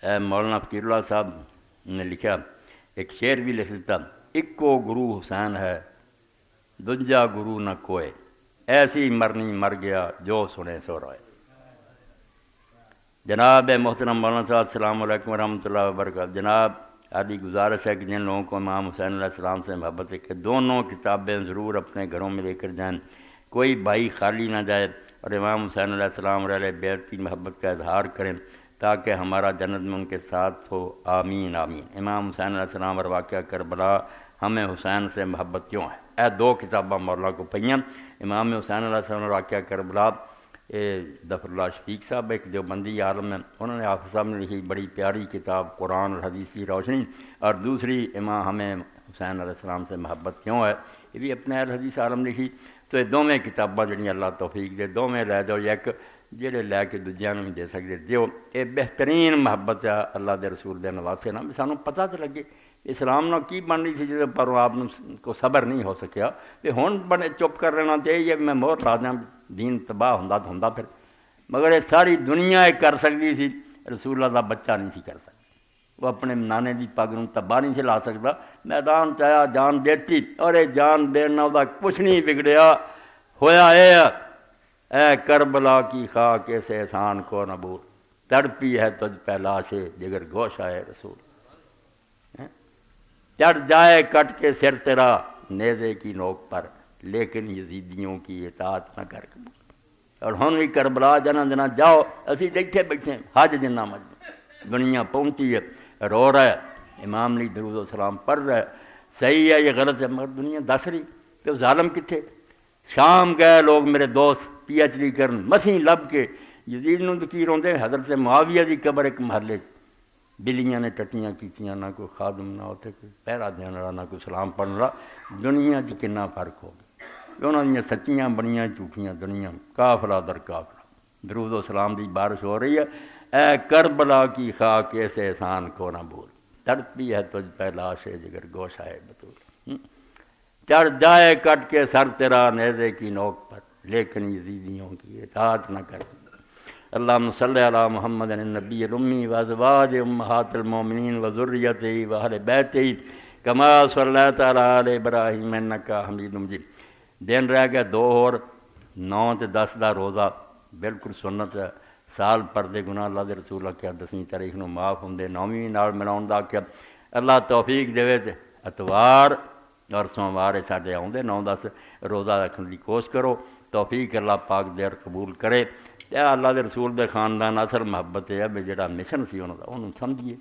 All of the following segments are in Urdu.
مولانا فقیر اللہ صاحب نے لکھا ایک شعر بھی لکھ دیتا، اکو گرو حسین ہے دجا گرو نہ کوئے، ایسی مرنی مر گیا جو سنے سو رائے۔ جناب محترم مولانا صاحب السلام علیکم ورحمۃ اللہ وبرکاتہ۔ جناب آدھی گزارش ہے کہ جن لوگوں کو امام حسین علیہ السلام سے محبت ہے کہ دونوں کتابیں ضرور اپنے گھروں میں لے کر جائیں، کوئی بھائی خالی نہ جائے، اور امام حسین علیہ السلام علیہ بیت کی محبت کا اظہار کریں تاکہ ہمارا جنت میں ان کے ساتھ ہو، آمین آمین۔ امام حسین علیہ السلام اور واقعہ کربلا، ہمیں حسین سے محبت کیوں ہے، اے دو کتاباں مولا کو پہیاں، امام حسین علیہ السلام اور واقعہ کربلا۔ ظفر اللہ شفیق صاحب ایک دیوبندی عالم ہیں، انہوں نے حافظ صاحب نے لکھی بڑی پیاری کتاب قرآن اور حدیث کی روشنی، اور دوسری امام ہمیں حسین علیہ السلام سے محبت کیوں ہے، یہ بھی اپنے اہل حدیث عالم لکھی۔ تو یہ دونوں کتاباں جڑی اللہ توفیق دے، دونوں لے جاؤ، ایک جڑے لے کے دوجیاں نوں دے سکتے دیو۔ یہ بہترین محبت ہے اللہ دے رسول دے نواسے نہ، سانوں پتہ تو لگے اسلام نہ کی بن رہی تھی جس پر آپ کو صبر نہیں ہو سکیا، تے ہن بنے چپ کر رہنا چاہیے میں مہر لا دیں دین تباہ ہوندا تو ہوندا پھر، مگر یہ ساری دنیا کر سکتی تھی، رسول اللہ دا بچہ نہیں سی کر سکتا، وہ اپنے نانے دی پگ نوں تباہ نہیں سی لا سکتا، میدان چایا جان دیتی، اور یہ جان دینا دا کچھ نہیں بگڑیا، ہویا اے کربلا کی خاک ایسے احسان کو نہ بھول، تڑپی ہے تجھ پہ لاش جگر گوش آئے رسول، چڑھ جائے کٹ کے سر تیرا نیزے کی نوک پر، لیکن یزیدیوں کی اطاعت نہ کر قبول۔ اور ہن بھی کربلا جنا جنا جاؤ، اسی دیکھے بیٹھے حج جنہ مجھ دنیا پہنچی ہے، رو رہا ہے، امام نے درود و سلام پڑھ رہا ہے، صحیح ہے یہ غلط ہے، مگر دنیا دس رہی کہ ظالم کتنے۔ شام گئے لوگ میرے دوست پی ایچ ڈی کرن، مسیح لب کے یزید نوں کی روندے، حضرت معاویہ دی قبر ایک محلے بلیاں نے ٹٹیاں کیتیاں، نہ کوئی خادم نہ اتنے کوئی پہرا دین والا، نہ کوئی سلام پڑھن والا، دنیا کی کنا فرق ہو گیا، انہوں نے سچیاں بنیاں جھوٹیاں دنیا، قافلہ در قافلہ، درود و سلام دی بارش ہو رہی ہے، اے کربلا کی خاک ایسے احسان کو نہ بھول، تڑپی ہے تجھ پہ لاش جگر گوش آئے بطول، چڑھ جائے کٹ کے سر تیرا نیزے کی نوک پر، لیکن یزیدیوں کی اطاعت نہ کر۔ اللہم صلی علی محمد النبی الامی وازواج امہات المومنین وذریتہ واہل بیتہ کما صلیت علی آل ابراہیم انکا حمید مجید۔ دن رہ گئے 2 اور 9 تے 10 دا روزہ بالکل سنت ہے، سال پردے گناہ اللہ دے رسول کیا 10ویں تاریخ نو معاف ہوندے، 9ویں نال ملاؤن دا کیا اللہ توفیق دے تے اتوار اور سوموار ساڈے آؤندے 9-10 روزہ رکھنے کی کوشش کرو، توفیق اللہ پاک دیر قبول کرے۔ اللہ دے رسول دے خاندان اثر محبت ہے بھی جڑا مشن سی انہوں دا انہوں سمجھیے،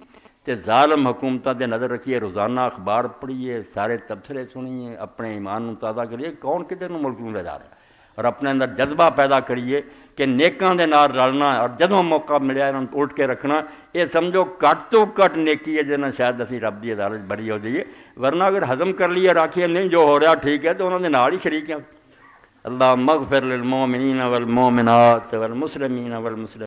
تے ظالم حکومتاں دے نظر رکھیے، روزانہ اخبار پڑھیے، سارے تبصرے سنیے، اپنے ایمان نو تازہ کریے، کون کدھر نو ملک نو لے جا رہا ہے، اور اپنے اندر جذبہ پیدا کریے کہ نیکاں دے نال رلنا، اور جدوں موقع ملیا انہوں الٹ کے رکھنا، یہ سمجھو گھٹ تو گھٹ نیکی ہے جنہیں شاید اسی رب دی عدالت بری ہو جائیے، ورنہ اگر ہضم کر لیے راکھیے نہیں جو ہو رہا ٹھیک ہے تو انہوں نے نال ہی شریک ہیں۔ اللہم اغفر للمومنین والمومنات والمسلمین والمسلمات